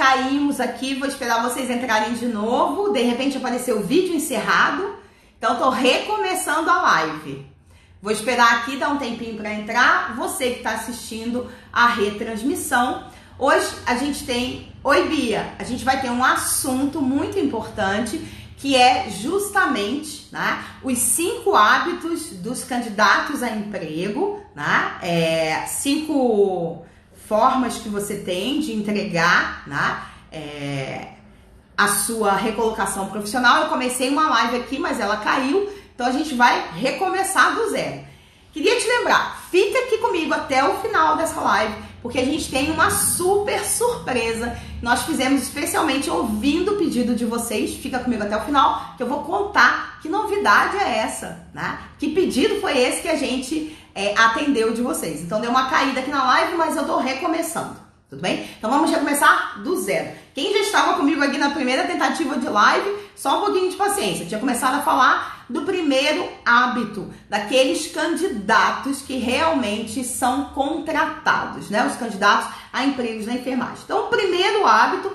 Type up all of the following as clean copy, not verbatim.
caímos aqui, vou esperar vocês entrarem de novo. De repente apareceu o vídeo encerrado, então tô recomeçando a live. Vou esperar aqui, dar um tempinho para entrar. Você que está assistindo a retransmissão. Hoje a gente tem... Oi, Bia! A gente vai ter um assunto muito importante, que é justamente, né, os 5 hábitos dos candidatos a emprego, né? 5 formas que você tem de entregar, né, a sua recolocação profissional. Eu comecei uma live aqui, mas ela caiu, então a gente vai recomeçar do zero. Queria te lembrar, fica aqui comigo até o final dessa live, porque a gente tem uma super surpresa. Nós fizemos especialmente ouvindo o pedido de vocês. Fica comigo até o final, que eu vou contar que novidade é essa, né? Que pedido foi esse que a gente atendeu de vocês. Então deu uma caída aqui na live, mas eu tô recomeçando, tudo bem? Então vamos recomeçar do zero. Quem já estava comigo aqui na primeira tentativa de live, só um pouquinho de paciência. Eu tinha começado a falar do primeiro hábito, daqueles candidatos que realmente são contratados, né? Os candidatos a empregos na enfermagem. Então, o primeiro hábito,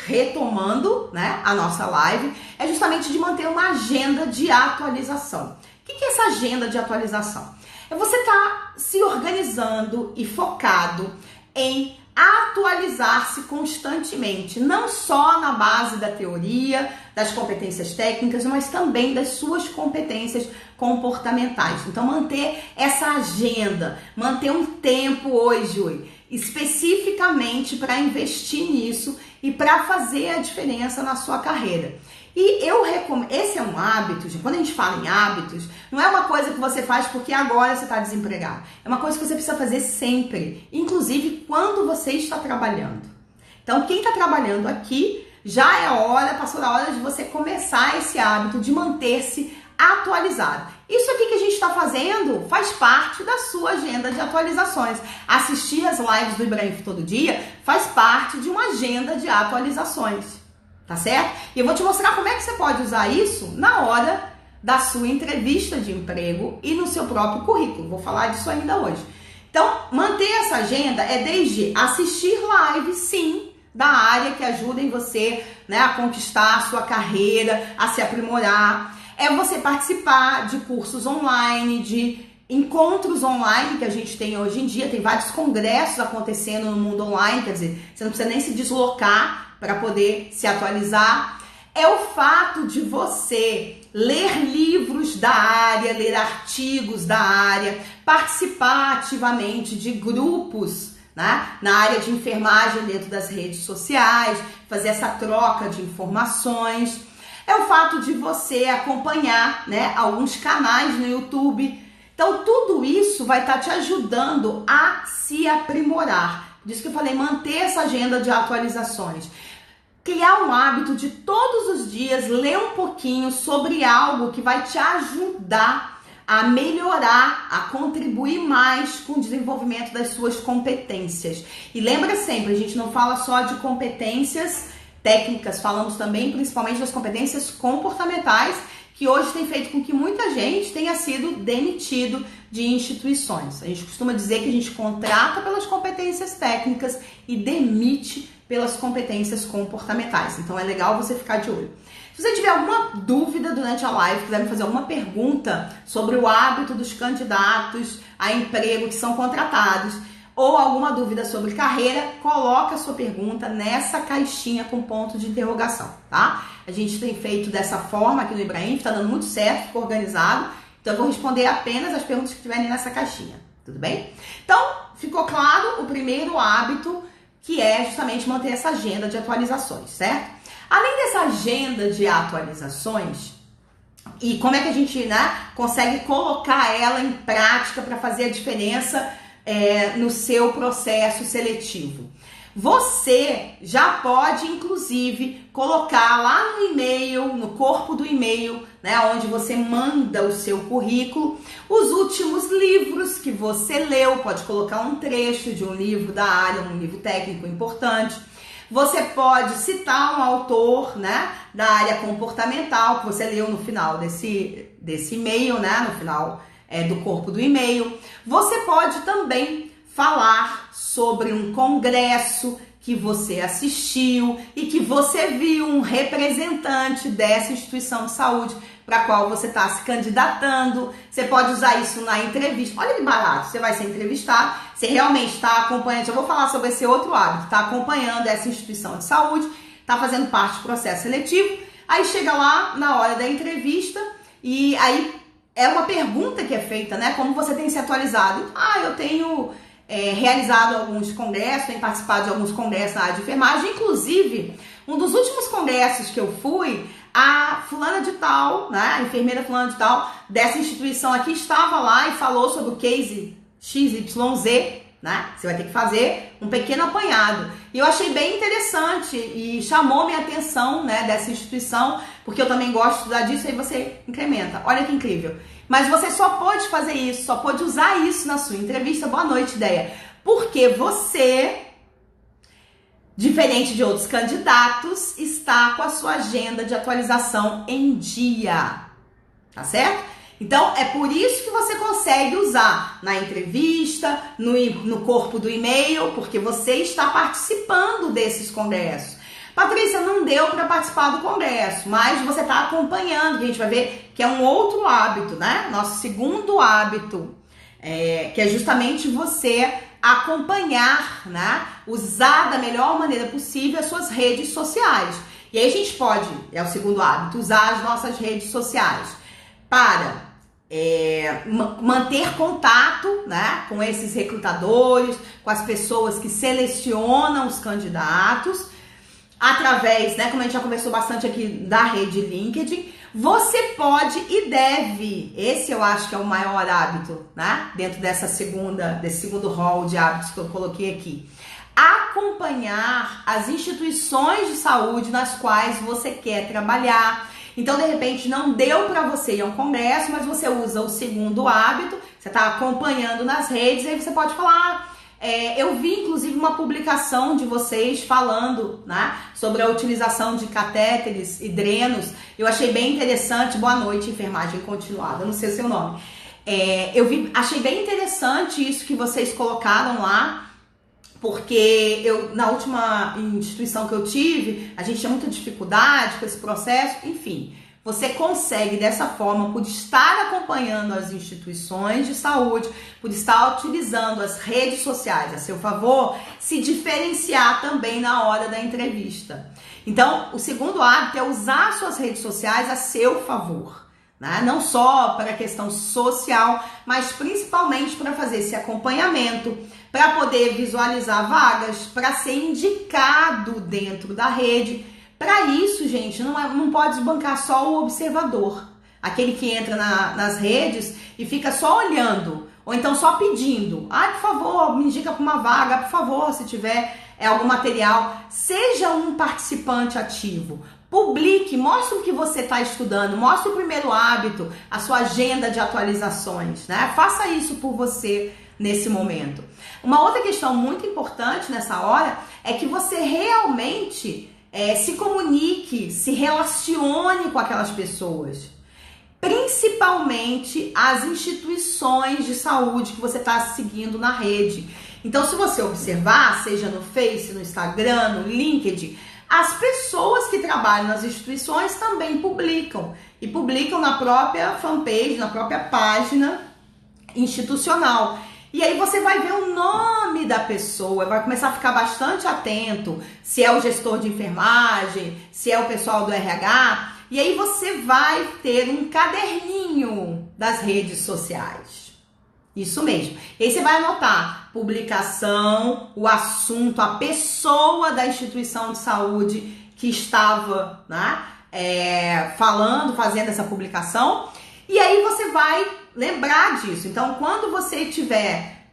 retomando, né, a nossa live, é justamente de manter uma agenda de atualização. O que é essa agenda de atualização? É você estar se organizando e focado em atualizar-se constantemente, não só na base da teoria, das competências técnicas, mas também das suas competências comportamentais. Então, manter essa agenda, manter um tempo hoje, especificamente para investir nisso e para fazer a diferença na sua carreira. E eu recomendo, esse é um hábito, quando a gente fala em hábitos, não é uma coisa que você faz porque agora você está desempregado. É uma coisa que você precisa fazer sempre, inclusive quando você está trabalhando. Então, quem está trabalhando aqui, já é hora, passou da hora de você começar esse hábito de manter-se atualizado. Isso aqui que a gente está fazendo faz parte da sua agenda de atualizações. Assistir as lives do Ibrahim todo dia faz parte de uma agenda de atualizações. Tá certo? E eu vou te mostrar como é que você pode usar isso na hora da sua entrevista de emprego e no seu próprio currículo. Vou falar disso ainda hoje. Então, manter essa agenda é desde assistir lives, sim, da área que ajudem você, né, a conquistar a sua carreira, a se aprimorar. É você participar de cursos online, de encontros online que a gente tem hoje em dia. Tem vários congressos acontecendo no mundo online, quer dizer, você não precisa nem se deslocar para poder se atualizar. É o fato de você ler livros da área, ler artigos da área, participar ativamente de grupos, né, na área de enfermagem dentro das redes sociais, fazer essa troca de informações. É o fato de você acompanhar, né, alguns canais no YouTube. Então, tudo isso vai estar te ajudando a se aprimorar. Por isso que eu falei, manter essa agenda de atualizações. Criar um hábito de todos os dias ler um pouquinho sobre algo que vai te ajudar a melhorar, a contribuir mais com o desenvolvimento das suas competências. E lembra sempre, a gente não fala só de competências técnicas, falamos também principalmente das competências comportamentais, que hoje tem feito com que muita gente tenha sido demitido de instituições. A gente costuma dizer que a gente contrata pelas competências técnicas e demite pelas competências comportamentais. Então é legal você ficar de olho. Se você tiver alguma dúvida durante a live, quiser me fazer alguma pergunta sobre o hábito dos candidatos a emprego que são contratados, ou alguma dúvida sobre carreira, coloca a sua pergunta nessa caixinha com ponto de interrogação, tá? A gente tem feito dessa forma aqui no Ibrahim, tá dando muito certo, ficou organizado, então eu vou responder apenas as perguntas que estiverem nessa caixinha, tudo bem? Então, ficou claro o primeiro hábito, que é justamente manter essa agenda de atualizações, certo? Além dessa agenda de atualizações, e como é que a gente, né, consegue colocar ela em prática para fazer a diferença no seu processo seletivo? Você já pode, inclusive, colocar lá no e-mail, no corpo do e-mail, né, onde você manda o seu currículo, os últimos livros que você leu. Pode colocar um trecho de um livro da área, um livro técnico importante. Você pode citar um autor, né, da área comportamental que você leu no final desse e-mail, né, no final do corpo do e-mail. Você pode também falar sobre um congresso que você assistiu e que você viu um representante dessa instituição de saúde para a qual você está se candidatando. Você pode usar isso na entrevista. Olha que barato, você vai ser entrevistado, você realmente está acompanhando, eu vou falar sobre esse outro hábito, está acompanhando essa instituição de saúde, está fazendo parte do processo seletivo, aí chega lá na hora da entrevista e aí é uma pergunta que é feita, né? Como você tem se atualizado? Eu tenho realizado alguns congressos, tenho participado de alguns congressos na área de enfermagem, inclusive, um dos últimos congressos que eu fui, a fulana de tal, né, a enfermeira fulana de tal, dessa instituição aqui, estava lá e falou sobre o case XYZ, né, você vai ter que fazer um pequeno apanhado. E eu achei bem interessante e chamou minha atenção, né, dessa instituição, porque eu também gosto de estudar disso, aí você incrementa. Olha que incrível. Mas você só pode fazer isso, só pode usar isso na sua entrevista. Boa noite, ideia. Porque você, diferente de outros candidatos, está com a sua agenda de atualização em dia. Tá certo? Então, é por isso que você consegue usar na entrevista, no corpo do e-mail, porque você está participando desses congressos. Patrícia, não deu para participar do congresso, mas você está acompanhando, que a gente vai ver que é um outro hábito, né? Nosso segundo hábito, que é justamente você acompanhar, né? Usar da melhor maneira possível as suas redes sociais. E aí a gente pode, é o segundo hábito, usar as nossas redes sociais para manter contato, né, com esses recrutadores, com as pessoas que selecionam os candidatos, através, né, como a gente já conversou bastante aqui, da rede LinkedIn. Você pode e deve, esse eu acho que é o maior hábito, né, dentro desse segundo rol de hábitos que eu coloquei aqui, acompanhar as instituições de saúde nas quais você quer trabalhar. Então, de repente, não deu para você ir a um congresso, mas você usa o segundo hábito, você está acompanhando nas redes, aí você pode falar, eu vi, inclusive, uma publicação de vocês falando, né, sobre a utilização de catéteres e drenos. Eu achei bem interessante. Boa noite, enfermagem continuada, não sei o seu nome. Achei bem interessante isso que vocês colocaram lá, porque na última instituição que eu tive, a gente tinha muita dificuldade com esse processo, enfim. Você consegue, dessa forma, por estar acompanhando as instituições de saúde, por estar utilizando as redes sociais a seu favor, se diferenciar também na hora da entrevista. Então, o segundo hábito é usar suas redes sociais a seu favor, né? Não só para a questão social, mas principalmente para fazer esse acompanhamento, para poder visualizar vagas, para ser indicado dentro da rede. Para isso, gente, não pode bancar só o observador, aquele que entra nas redes e fica só olhando, ou então só pedindo. Por favor, me indica para uma vaga, por favor, se tiver algum material. Seja um participante ativo. Publique, mostre o que você está estudando, mostre o primeiro hábito, a sua agenda de atualizações, né? Faça isso por você nesse momento. Uma outra questão muito importante nessa hora é que você realmente se comunique, se relacione com aquelas pessoas, principalmente as instituições de saúde que você está seguindo na rede. Então, se você observar, seja no Face, no Instagram, no LinkedIn, as pessoas que trabalham nas instituições também publicam, e publicam na própria fanpage, na própria página institucional. E aí você vai ver o nome da pessoa, vai começar a ficar bastante atento, se é o gestor de enfermagem, se é o pessoal do RH, e aí você vai ter um caderninho das redes sociais. Isso mesmo. E aí você vai anotar publicação, o assunto, a pessoa da instituição de saúde que estava, né, fazendo essa publicação, e aí você vai lembrar disso. Então, quando você tiver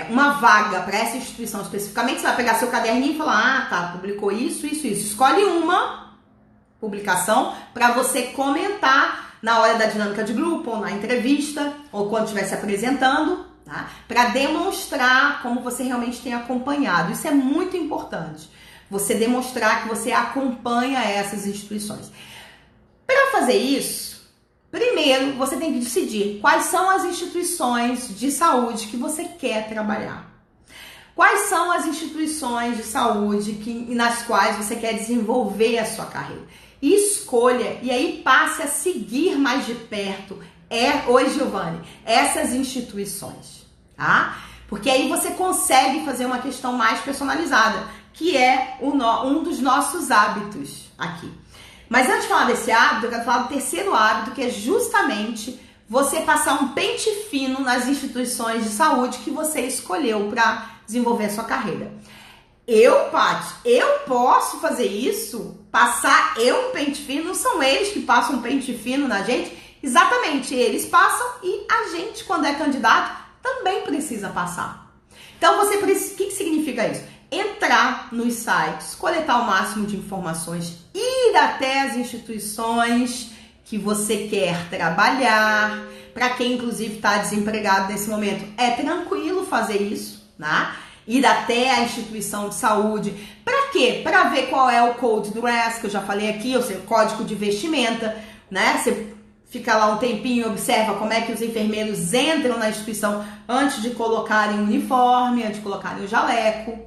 uma vaga para essa instituição especificamente, você vai pegar seu caderninho e falar, tá, publicou isso. Escolhe uma publicação para você comentar na hora da dinâmica de grupo, ou na entrevista, ou quando estiver se apresentando, tá? Para demonstrar como você realmente tem acompanhado. Isso é muito importante, você demonstrar que você acompanha essas instituições. Para fazer isso, primeiro, você tem que decidir quais são as instituições de saúde que você quer trabalhar. Quais são as instituições de saúde nas quais você quer desenvolver a sua carreira? Escolha e aí passe a seguir mais de perto, oi Giovanni, essas instituições, tá? Porque aí você consegue fazer uma questão mais personalizada, que é um dos nossos hábitos aqui. Mas antes de falar desse hábito, eu quero falar do terceiro hábito, que é justamente você passar um pente fino nas instituições de saúde que você escolheu para desenvolver a sua carreira. Paty, eu posso fazer isso? Passar um pente fino? Não são eles que passam um pente fino na gente? Exatamente, eles passam e a gente, quando é candidato, também precisa passar. Então, o que significa isso? Entrar nos sites, coletar o máximo de informações, ir até as instituições que você quer trabalhar. Para quem, inclusive, está desempregado nesse momento, é tranquilo fazer isso, né? Ir até a instituição de saúde. Para quê? Para ver qual é o code dress, que eu já falei aqui, ou seja, o código de vestimenta, né? Você fica lá um tempinho, observa como é que os enfermeiros entram na instituição antes de colocarem o uniforme, antes de colocarem o jaleco.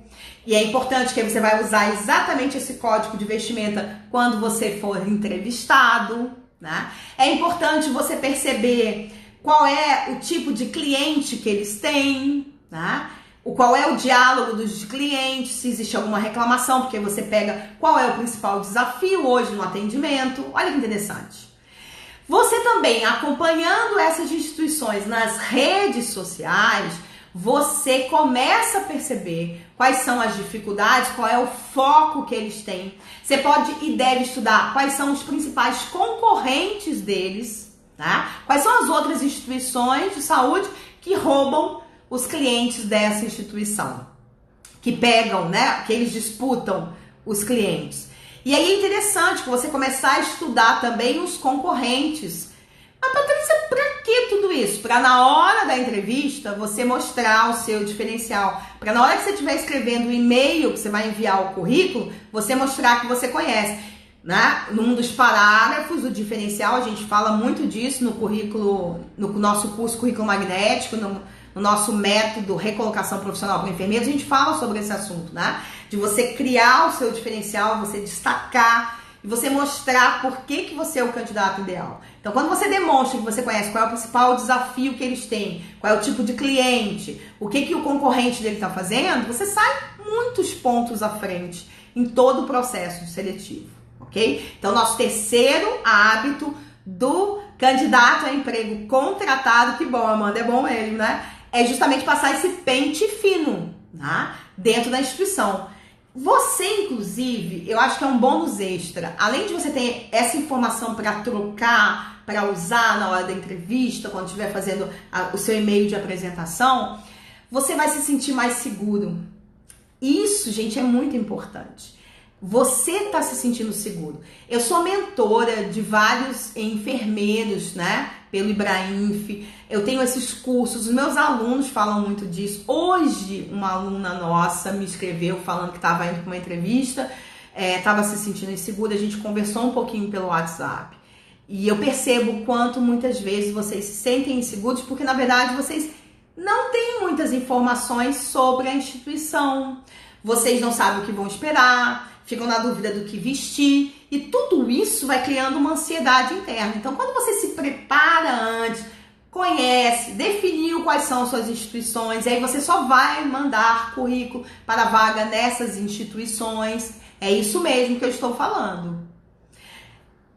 E é importante que você vai usar exatamente esse código de vestimenta quando você for entrevistado, né? É importante você perceber qual é o tipo de cliente que eles têm, né? Qual é o diálogo dos clientes, se existe alguma reclamação, porque você pega qual é o principal desafio hoje no atendimento. Olha que interessante. Você também, acompanhando essas instituições nas redes sociais, você começa a perceber quais são as dificuldades, qual é o foco que eles têm. Você pode e deve estudar quais são os principais concorrentes deles, tá? Quais são as outras instituições de saúde que roubam os clientes dessa instituição, que pegam, né, que eles disputam os clientes. E aí é interessante que você começar a estudar também os concorrentes. Mas, Patrícia, para que tudo isso? Para na hora da entrevista você mostrar o seu diferencial. Para na hora que você estiver escrevendo o e-mail que você vai enviar o currículo, você mostrar que você conhece. Né? Num dos parágrafos do diferencial, a gente fala muito disso no currículo, no nosso curso Currículo Magnético, no nosso método Recolocação Profissional para Enfermeiros, a gente fala sobre esse assunto, né? De você criar o seu diferencial, você destacar e você mostrar por que você é o candidato ideal. Então, quando você demonstra que você conhece qual é o principal desafio que eles têm, qual é o tipo de cliente, o que o concorrente dele está fazendo, você sai muitos pontos à frente em todo o processo seletivo, ok? Então, nosso terceiro hábito do candidato a emprego contratado, que bom, Amanda, é bom mesmo, né? É justamente passar esse pente fino, tá? Dentro da instituição. Você, inclusive, eu acho que é um bônus extra. Além de você ter essa informação para trocar, para usar na hora da entrevista, quando estiver fazendo o seu e-mail de apresentação, você vai se sentir mais seguro. Isso, gente, é muito importante. Você está se sentindo seguro. Eu sou mentora de vários enfermeiros, né? Pelo Ibrainf. Eu tenho esses cursos, os meus alunos falam muito disso. Hoje, uma aluna nossa me escreveu falando que estava indo para uma entrevista, estava se sentindo insegura. A gente conversou um pouquinho pelo WhatsApp. E eu percebo o quanto muitas vezes vocês se sentem inseguros, porque na verdade vocês não têm muitas informações sobre a instituição. Vocês não sabem o que vão esperar, ficam na dúvida do que vestir, e tudo isso vai criando uma ansiedade interna. Então, quando você se prepara antes, conhece, definiu quais são as suas instituições, e aí você só vai mandar currículo para vaga nessas instituições. É isso mesmo que eu estou falando.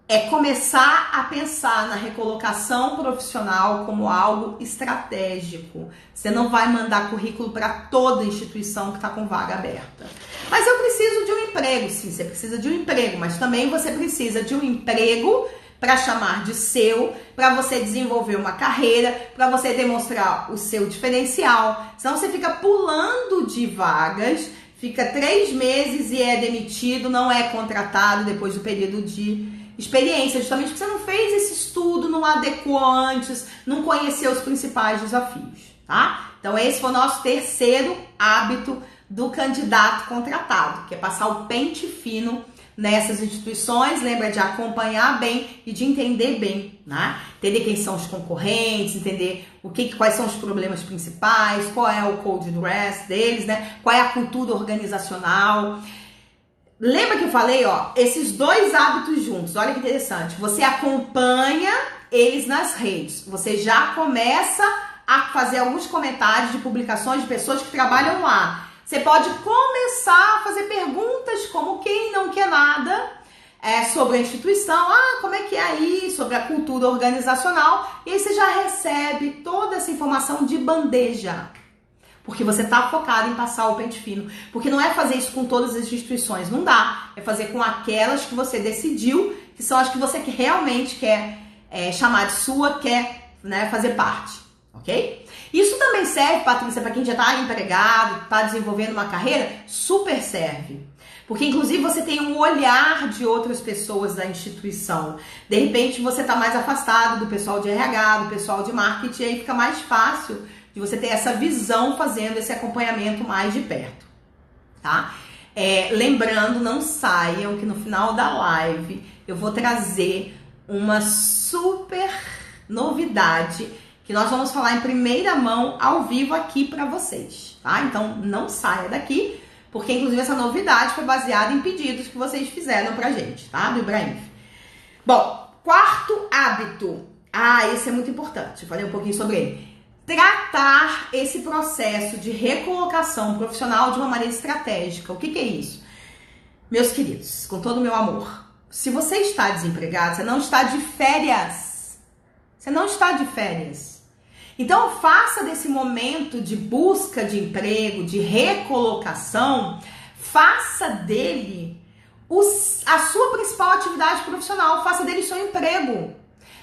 É começar a pensar na recolocação profissional como algo estratégico. Você não vai mandar currículo para toda instituição que está com vaga aberta. Mas eu preciso de um emprego. Sim, você precisa de um emprego, mas também você precisa de um emprego para chamar de seu, para você desenvolver uma carreira, para você demonstrar o seu diferencial. Senão você fica pulando de vagas, fica 3 meses e é demitido, não é contratado depois do período de experiência, justamente porque você não fez esse estudo, não adequou antes, não conheceu os principais desafios, tá? Então esse foi o nosso terceiro hábito do candidato contratado, que é passar o pente fino nessas instituições, lembra de acompanhar bem e de entender bem, né? Entender quem são os concorrentes, entender quais são os problemas principais, qual é o code dress deles, né? Qual é a cultura organizacional. Lembra que eu falei, ó, esses dois hábitos juntos, olha que interessante. Você acompanha eles nas redes, você já começa a fazer alguns comentários de publicações de pessoas que trabalham lá. Você pode começar a fazer perguntas como quem não quer nada sobre a instituição, como é que é aí, sobre a cultura organizacional, e aí você já recebe toda essa informação de bandeja. Porque você está focado em passar o pente fino. Porque não é fazer isso com todas as instituições, não dá. É fazer com aquelas que você decidiu, que são as que você realmente quer chamar de sua, quer, né, fazer parte, ok? Isso também serve, Patrícia, para quem já está empregado, está desenvolvendo uma carreira, super serve. Porque, inclusive, você tem um olhar de outras pessoas da instituição. De repente, você está mais afastado do pessoal de RH, do pessoal de marketing, e aí fica mais fácil de você ter essa visão fazendo esse acompanhamento mais de perto, tá? Lembrando, não saiam que no final da live eu vou trazer uma super novidade que nós vamos falar em primeira mão ao vivo aqui para vocês, tá? Então não saia daqui, porque inclusive essa novidade foi baseada em pedidos que vocês fizeram pra gente, tá? Do Ibrahim. Bom, quarto hábito. Esse é muito importante, eu falei um pouquinho sobre ele. Tratar esse processo de recolocação profissional de uma maneira estratégica. O que é isso? Meus queridos, com todo o meu amor, se você está desempregado, você não está de férias. Você não está de férias. Então, faça desse momento de busca de emprego, de recolocação, faça dele a sua principal atividade profissional, faça dele seu emprego.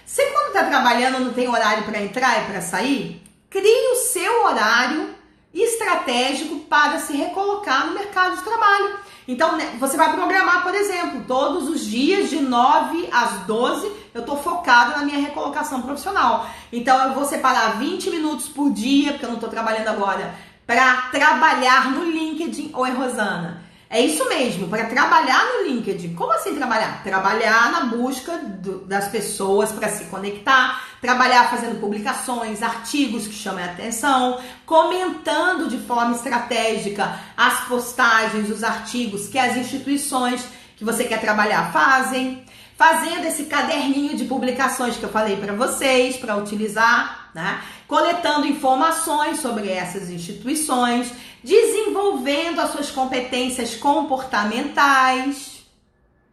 Você, quando está trabalhando, não tem horário para entrar e para sair? Crie o seu horário estratégico para se recolocar no mercado de trabalho. Então, você vai programar, por exemplo, todos os dias de 9 às 12, eu estou focada na minha recolocação profissional. Então, eu vou separar 20 minutos por dia, porque eu não estou trabalhando agora, para trabalhar no LinkedIn. Oi, Rosana. É isso mesmo, para trabalhar no LinkedIn. Como assim trabalhar? Trabalhar na busca das pessoas para se conectar, trabalhar fazendo publicações, artigos que chamem a atenção, comentando de forma estratégica as postagens, os artigos que as instituições que você quer trabalhar fazem, fazendo esse caderninho de publicações que eu falei para vocês, para utilizar, né? Coletando informações sobre essas instituições, desenvolvendo as suas competências comportamentais,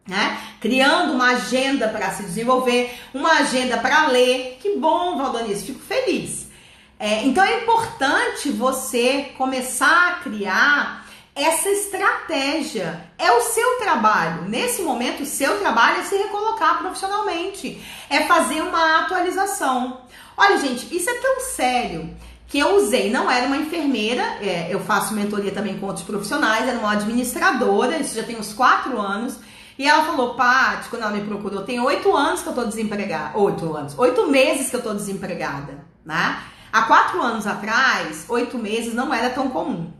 né? Criando uma agenda para se desenvolver, uma agenda para ler. Que bom, Valdonice, fico feliz. Então é importante você começar a criar essa estratégia. É o seu trabalho. Nesse momento, o seu trabalho é se recolocar profissionalmente, é fazer uma atualização. Olha, gente, isso é tão sério que eu usei, não era uma enfermeira, eu faço mentoria também com outros profissionais, era uma administradora, isso já tem uns 4 anos, e ela falou, Paty, quando ela me procurou, tem 8 anos que eu tô desempregada, 8 meses que eu tô desempregada, né? Há 4 anos atrás, 8 meses não era tão comum,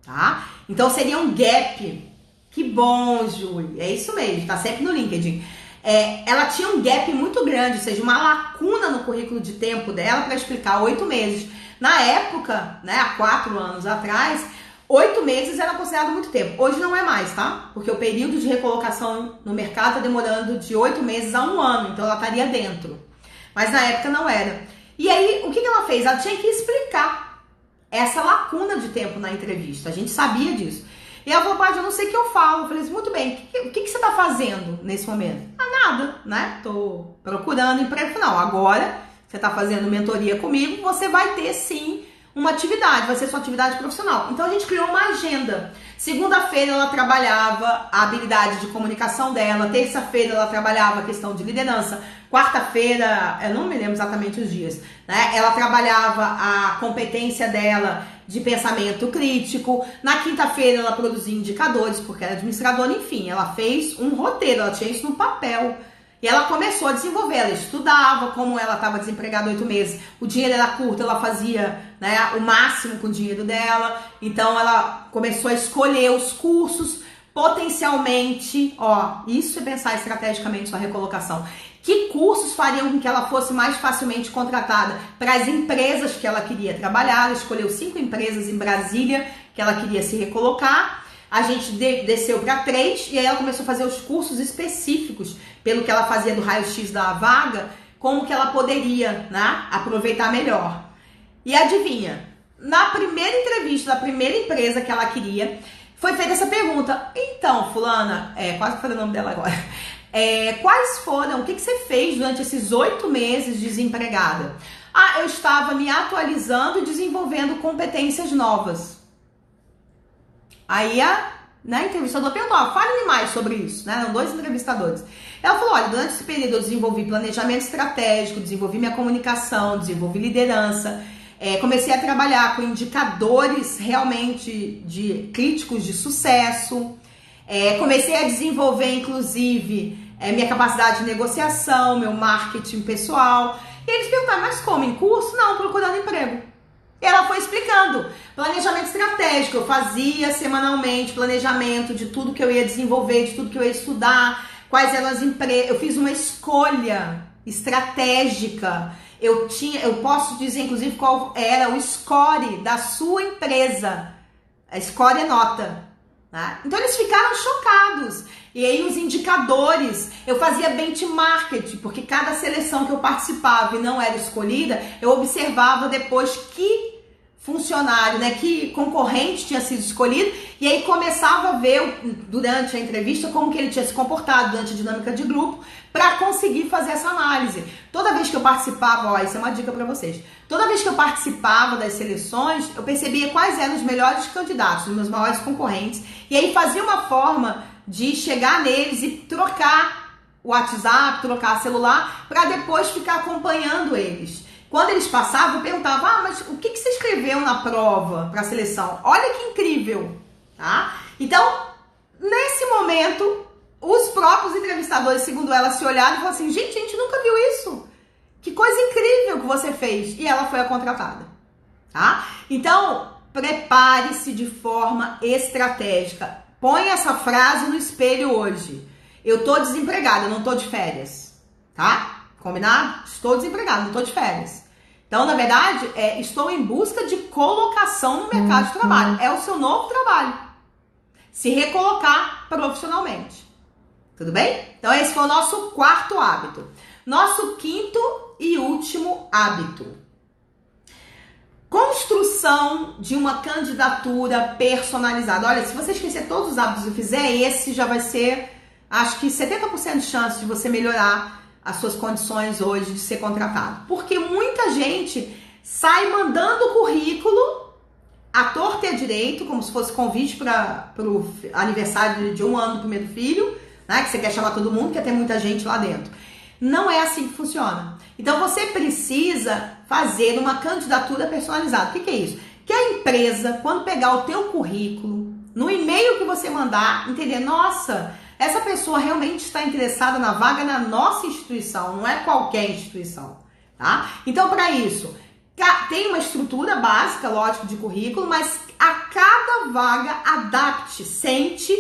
tá? Então seria um gap. Que bom, Júlia, é isso mesmo, tá sempre no LinkedIn. Ela tinha um gap muito grande, ou seja, uma lacuna no currículo de tempo dela para explicar 8 meses. Na época, né, há 4 anos atrás, 8 meses era considerado muito tempo. Hoje não é mais, tá? Porque o período de recolocação no mercado está demorando de 8 meses a 1 ano, então ela estaria dentro. Mas na época não era. E aí, o que ela fez? Ela tinha que explicar essa lacuna de tempo na entrevista. A gente sabia disso. E ela falou, Paty, eu não sei o que eu falo. Eu falei assim, muito bem, o que você tá fazendo nesse momento? Nada, né? Tô procurando emprego. Não, agora você tá fazendo mentoria comigo, você vai ter sim uma atividade, vai ser sua atividade profissional. Então a gente criou uma agenda. Segunda-feira ela trabalhava a habilidade de comunicação dela, terça-feira ela trabalhava a questão de liderança, quarta-feira, eu não me lembro exatamente os dias, né? Ela trabalhava a competência dela de pensamento crítico. Na quinta-feira ela produzia indicadores, porque era administradora, enfim, ela fez um roteiro, ela tinha isso no papel. E ela começou a desenvolver, ela estudava, como ela estava desempregada 8 meses, o dinheiro era curto, ela fazia, né, o máximo com o dinheiro dela, então ela começou a escolher os cursos, potencialmente, ó, isso é pensar estrategicamente sua recolocação. Que cursos fariam com que ela fosse mais facilmente contratada para as empresas que ela queria trabalhar? Ela escolheu 5 empresas em Brasília que ela queria se recolocar. A gente desceu para 3 e aí ela começou a fazer os cursos específicos pelo que ela fazia do raio-x da vaga, como que ela poderia, né, aproveitar melhor. E adivinha, na primeira entrevista da primeira empresa que ela queria, foi feita essa pergunta. Então, fulana, quase que falei o nome dela agora. Quais foram, o que você fez durante esses 8 meses desempregada? Eu estava me atualizando e desenvolvendo competências novas. Aí a entrevistadora perguntou, fale-me mais sobre isso, né? Eram 2 entrevistadores. Ela falou, olha, durante esse período eu desenvolvi planejamento estratégico, desenvolvi minha comunicação, desenvolvi liderança, comecei a trabalhar com indicadores realmente críticos de sucesso, comecei a desenvolver, inclusive, minha capacidade de negociação, meu marketing pessoal. E eles perguntaram, mas como, em curso? Não, procurando emprego. E ela foi explicando, planejamento estratégico, eu fazia semanalmente planejamento de tudo que eu ia desenvolver, de tudo que eu ia estudar, quais eram as empresas, eu fiz uma escolha estratégica, eu posso dizer inclusive qual era o score da sua empresa, a score é nota, né? Então eles ficaram chocados, e aí os indicadores, eu fazia benchmarking, porque cada seleção que eu participava e não era escolhida, eu observava depois que funcionário, né, que concorrente tinha sido escolhido, e aí começava a ver durante a entrevista como que ele tinha se comportado durante a dinâmica de grupo, para conseguir fazer essa análise. Toda vez que eu participava, ó, isso é uma dica para vocês, toda vez que eu participava das seleções, eu percebia quais eram os melhores candidatos, os meus maiores concorrentes, e aí fazia uma forma de chegar neles e trocar o WhatsApp, trocar celular, para depois ficar acompanhando eles. Quando eles passavam, eu perguntava, mas o que você escreveu na prova para a seleção? Olha que incrível, tá? Então, nesse momento, os próprios entrevistadores, segundo ela, se olharam e falaram assim, gente, a gente nunca viu isso. Que coisa incrível que você fez. E ela foi a contratada, tá? Então, prepare-se de forma estratégica. Põe essa frase no espelho hoje. Eu tô desempregada, eu não tô de férias, tá? Combinado? Estou desempregado, não estou de férias. Então, na verdade, estou em busca de colocação no mercado de trabalho. É o seu novo trabalho. Se recolocar profissionalmente. Tudo bem? Então, esse foi o nosso 4º hábito. Nosso 5º e último hábito. Construção de uma candidatura personalizada. Olha, se você esquecer todos os hábitos e fizer esse, já vai ser, acho que 70% de chance de você melhorar as suas condições hoje de ser contratado. Porque muita gente sai mandando currículo à torta e à direito, como se fosse convite para o aniversário de 1 ano do primeiro filho, né? Que você quer chamar todo mundo, quer ter muita gente lá dentro. Não é assim que funciona. Então você precisa fazer uma candidatura personalizada. O que é isso? Que a empresa, quando pegar o teu currículo, no e-mail que você mandar, entender, nossa, essa pessoa realmente está interessada na vaga na nossa instituição, não é qualquer instituição, tá? Então, para isso, tem uma estrutura básica, lógico, de currículo, mas a cada vaga adapte, sente,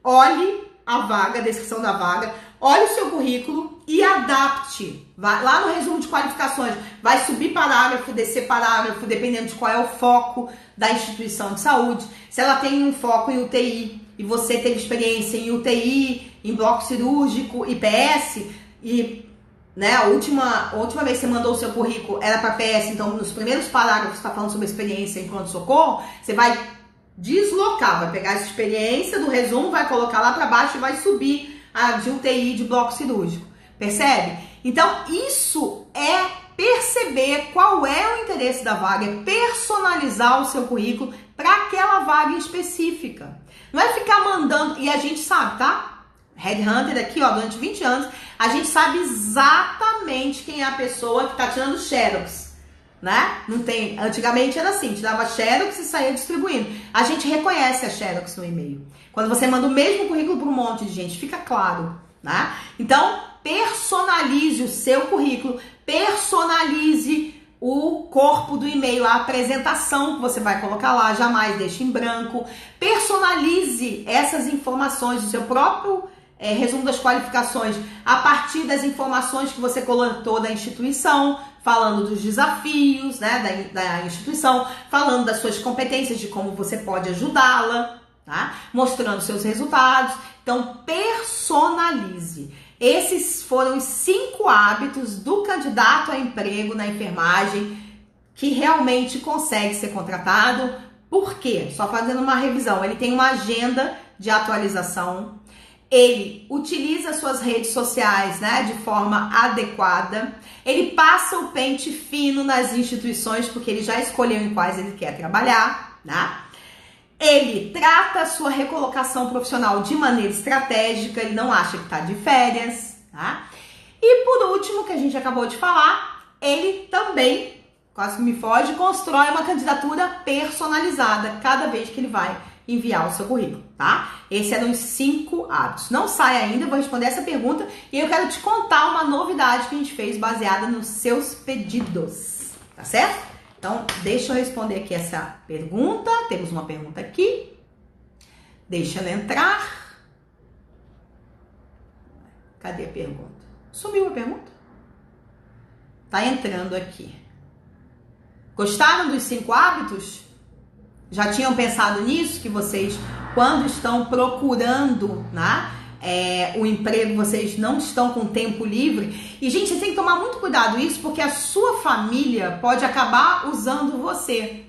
olhe a vaga, a descrição da vaga, olhe o seu currículo e adapte. Vai lá no resumo de qualificações, vai subir parágrafo, descer parágrafo, dependendo de qual é o foco da instituição de saúde. Se ela tem um foco em UTI e você teve experiência em UTI, em bloco cirúrgico, IPS, e né, a última vez que você mandou o seu currículo era para PS, então nos primeiros parágrafos você está falando sobre experiência em pronto-socorro, você vai deslocar, vai pegar essa experiência do resumo, vai colocar lá para baixo e vai subir a de UTI de bloco cirúrgico. Percebe? Então, isso é perceber qual é o interesse da vaga, é personalizar o seu currículo para aquela vaga específica. Não é ficar mandando, e a gente sabe, tá? Headhunter aqui, ó, durante 20 anos, a gente sabe exatamente quem é a pessoa que tá tirando xerox, né? Não tem, antigamente era assim, tirava xerox e saía distribuindo. A gente reconhece a xerox no e-mail. Quando você manda o mesmo currículo para um monte de gente, fica claro, né? Então, personalize o seu currículo, personalize o corpo do e-mail, a apresentação que você vai colocar lá, jamais deixe em branco. Personalize essas informações do seu próprio resumo das qualificações a partir das informações que você coletou da instituição, falando dos desafios, né, da instituição, falando das suas competências, de como você pode ajudá-la, tá? Mostrando seus resultados. Então, personalize. Esses foram os 5 hábitos do candidato a emprego na enfermagem que realmente consegue ser contratado. Por quê? Só fazendo uma revisão. Ele tem uma agenda de atualização. Ele utiliza suas redes sociais, né, de forma adequada. Ele passa o pente fino nas instituições, porque ele já escolheu em quais ele quer trabalhar, né? Ele trata a sua recolocação profissional de maneira estratégica, ele não acha que está de férias, tá? E por último, que a gente acabou de falar, ele também, quase que me foge, constrói uma candidatura personalizada cada vez que ele vai enviar o seu currículo, tá? Esses eram os 5 hábitos. Não sai ainda, eu vou responder essa pergunta e eu quero te contar uma novidade que a gente fez baseada nos seus pedidos, tá certo? Então, deixa eu responder aqui essa pergunta. Temos uma pergunta aqui. Deixa ela entrar. Cadê a pergunta? Sumiu a pergunta? Tá entrando aqui. Gostaram dos 5 hábitos? Já tinham pensado nisso? Que vocês, quando estão procurando, né, o emprego, vocês não estão com tempo livre? E, gente, você tem que tomar muito cuidado com isso, porque a sua família pode acabar usando você,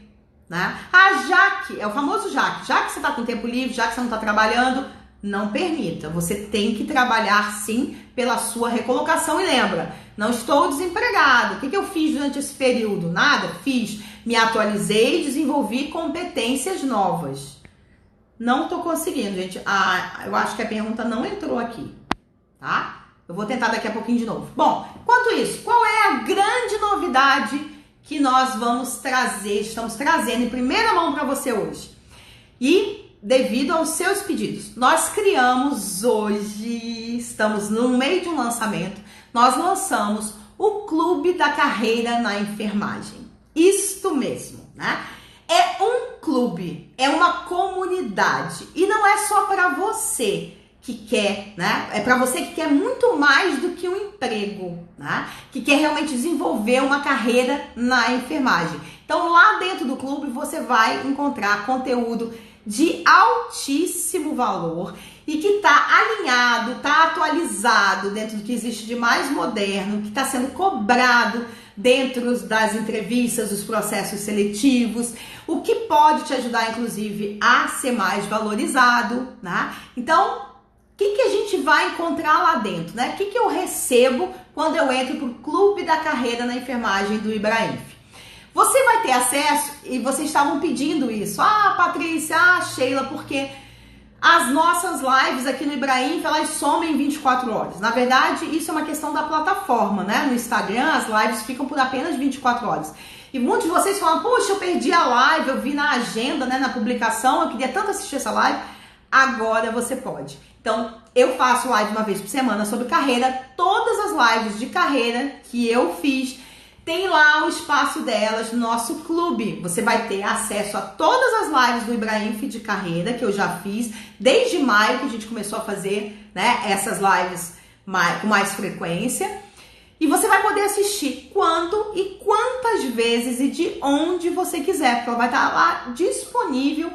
né? Ah, Jaque, é o famoso Jaque. Já que você está com tempo livre, já que você não está trabalhando, não permita. Você tem que trabalhar, sim, pela sua recolocação. E lembra, não estou desempregado. O que eu fiz durante esse período? Nada? Fiz. Me atualizei e desenvolvi competências novas. Não tô conseguindo, gente. Eu acho que a pergunta não entrou aqui, tá? Eu vou tentar daqui a pouquinho de novo. Bom, enquanto isso, qual é a grande novidade que nós vamos trazer, estamos trazendo em primeira mão para você hoje? E devido aos seus pedidos, nós criamos hoje, estamos no meio de um lançamento, nós lançamos o Clube da Carreira na Enfermagem. Isto mesmo, né? É um clube, é uma comunidade e não é só para você que quer, né? É para você que quer muito mais do que um emprego, né? Que quer realmente desenvolver uma carreira na enfermagem. Então, lá dentro do clube você vai encontrar conteúdo de altíssimo valor e que está alinhado, está atualizado dentro do que existe de mais moderno, que está sendo cobrado dentro das entrevistas, dos processos seletivos, o que pode te ajudar, inclusive, a ser mais valorizado, né? Então, o que a gente vai encontrar lá dentro, né? O que eu recebo quando eu entro para o Clube da Carreira na Enfermagem do Ibrainf? Você vai ter acesso, e vocês estavam pedindo isso, Patrícia, Sheila, porque as nossas lives aqui no Ibrainf, elas somem em 24 horas. Na verdade, isso é uma questão da plataforma, né? No Instagram, as lives ficam por apenas 24 horas. E muitos de vocês falam, poxa, eu perdi a live, eu vi na agenda, né, na publicação, eu queria tanto assistir essa live. Agora você pode. Então, eu faço live uma vez por semana sobre carreira. Todas as lives de carreira que eu fiz, tem lá o espaço delas no nosso clube. Você vai ter acesso a todas as lives do Ibrainf de carreira que eu já fiz, desde maio que a gente começou a fazer, né, essas lives com mais frequência. E você vai poder assistir quando e quantas vezes e de onde você quiser, porque ela vai estar lá disponível